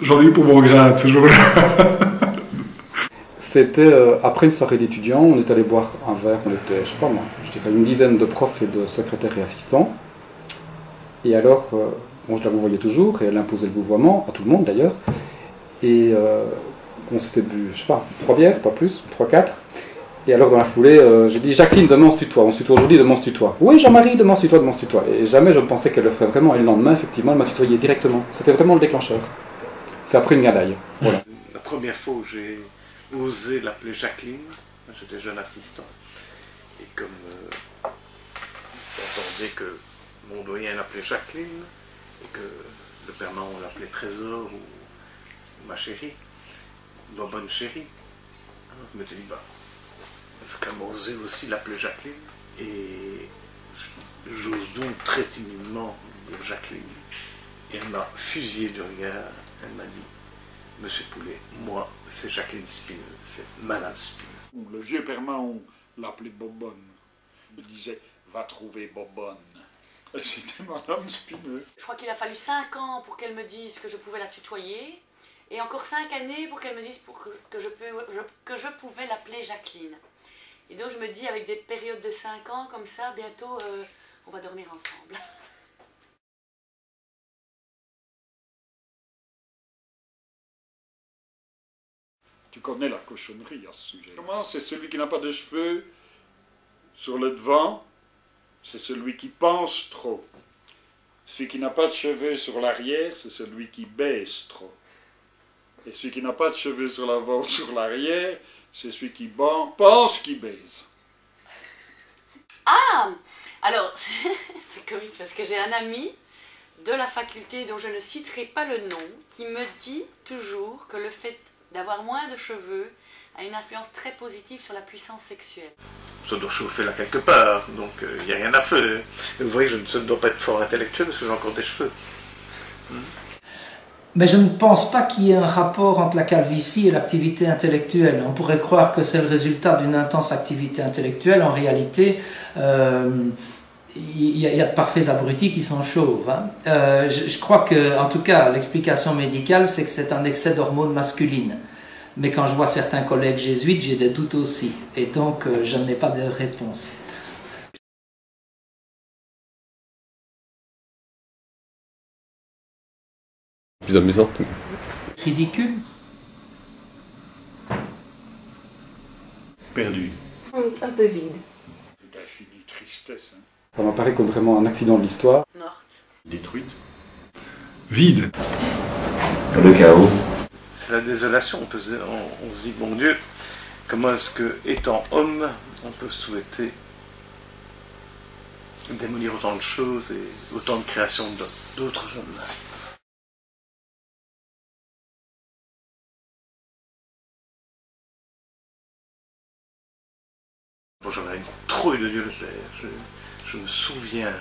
J'en ai eu pour mon grade ce jour-là. C'était après une soirée d'étudiants, on est allé boire un verre, on était, je sais pas moi, je dirais une dizaine de profs et de secrétaires et assistants. Et alors, bon, je la vous toujours, et elle imposait le vouvoiement, à tout le monde d'ailleurs. Et on s'était bu, je sais pas, 3 bières, pas plus, 3, 4. Et alors dans la foulée, j'ai dit Jacqueline, demain on se tutoie. On se tutoie aujourd'hui, demain on se tutoie. Oui, Jean-Marie, demain on se tutoie, demain on se tutoie. Et jamais je ne pensais qu'elle le ferait vraiment. Et le lendemain, effectivement, elle m'a tutoyé directement. C'était vraiment le déclencheur. C'est après une médaille. Voilà. La première fois où j'ai osé l'appeler Jacqueline, j'étais jeune assistant. Et comme j'entendais que mon doyen l'appelait Jacqueline, et que le père Mahon l'appelait Trésor ou ma chérie, ma bonne chérie, je m'étais dit, bah, je vais quand même oser aussi l'appeler Jacqueline. Et j'ose donc très timidement dire Jacqueline. Et elle m'a fusillé du regard, elle m'a dit, Monsieur Poulet, moi, c'est Jacqueline Spineux, c'est Madame Spineux. Le vieux père Mahon l'appelait Bobonne. Il disait, va trouver Bobonne. Et c'était Madame Spineux. Je crois qu'il a fallu 5 ans pour qu'elle me dise que je pouvais la tutoyer, et encore 5 années pour qu'elle me dise que je pouvais l'appeler Jacqueline. Et donc je me dis, avec des périodes de 5 ans comme ça, bientôt on va dormir ensemble. Tu connais la cochonnerie à ce sujet. Comment? C'est celui qui n'a pas de cheveux sur le devant, c'est celui qui pense trop. Celui qui n'a pas de cheveux sur l'arrière, c'est celui qui baisse trop. Et celui qui n'a pas de cheveux sur l'avant ou sur l'arrière, c'est celui qui pense qu'il baise. Ah! Alors, c'est comique parce que j'ai un ami de la faculté dont je ne citerai pas le nom qui me dit toujours que le fait d'avoir moins de cheveux a une influence très positive sur la puissance sexuelle. Ça doit chauffer là quelque part, donc il n'y a rien à faire. Vous voyez, je ne dois pas être fort intellectuel parce que j'ai encore des cheveux. Mais je ne pense pas qu'il y ait un rapport entre la calvitie et l'activité intellectuelle. On pourrait croire que c'est le résultat d'une intense activité intellectuelle. En réalité, il y a de parfaits abrutis qui sont chauves. Hein. Je crois que, en tout cas, l'explication médicale, c'est que c'est un excès d'hormones masculines. Mais quand je vois certains collègues jésuites, j'ai des doutes aussi. Et donc, je n'ai pas de réponse. Plus amusant. Ridicule. Perdu. Un peu vide. D'infinie tristesse. Hein. Ça m'apparaît comme vraiment un accident de l'histoire. Morte. Détruite. Vide. Le chaos. C'est la désolation, on se dit, bon Dieu, comment est-ce que, étant homme, on peut souhaiter démolir autant de choses et autant de créations d'autres hommes. Bon, j'en avais une trouille de Dieu le Père. Je me souviens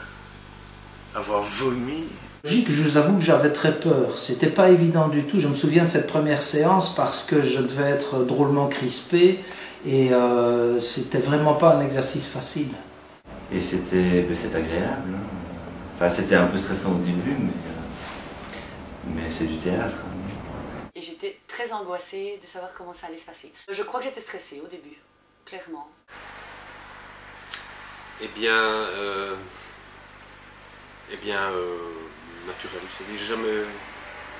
avoir vomi. Je vous avoue que j'avais très peur. C'était pas évident du tout. Je me souviens de cette première séance parce que je devais être drôlement crispé et c'était vraiment pas un exercice facile. Et c'était agréable. Hein. Enfin, c'était un peu stressant au début, mais c'est du théâtre. Et j'étais très angoissée de savoir comment ça allait se passer. Je crois que j'étais stressée au début, clairement. Eh bien, naturel.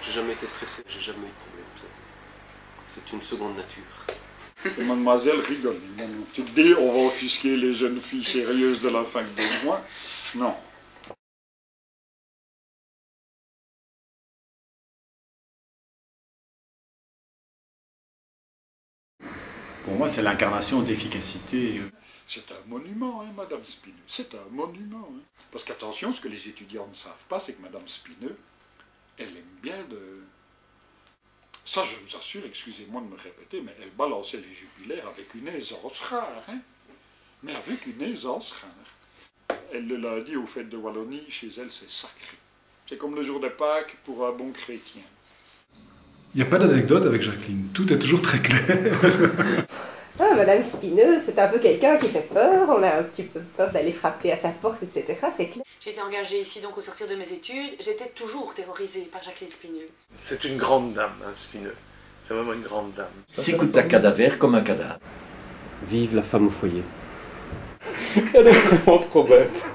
J'ai jamais été stressé, j'ai jamais eu de problème. C'est une seconde nature. Et mademoiselle rigole. Tu te dis, on va offusquer les jeunes filles sérieuses de la fac de juin. Non. Pour moi, c'est l'incarnation de l'efficacité. C'est un monument, hein, Madame Spineux. C'est un monument. Hein. Parce qu'attention, ce que les étudiants ne savent pas, c'est que Madame Spineux, elle aime bien de... Ça, je vous assure, excusez-moi de me répéter, mais elle balançait les jubilaires avec une aisance rare. Hein. Mais avec une aisance rare. Elle le lundi aux fêtes de Wallonie, chez elle, c'est sacré. C'est comme le jour de Pâques pour un bon chrétien. Il n'y a pas d'anecdote avec Jacqueline. Tout est toujours très clair. Ah, Madame Spineux, c'est un peu quelqu'un qui fait peur, on a un petit peu peur d'aller frapper à sa porte, etc. C'est clair. J'ai été engagée ici donc au sortir de mes études, j'étais toujours terrorisée par Jacqueline Spineux. C'est une grande dame, hein, Spineux. C'est vraiment une grande dame. S'écoute un cadavre comme un cadavre. Vive la femme au foyer. Elle est vraiment trop bête.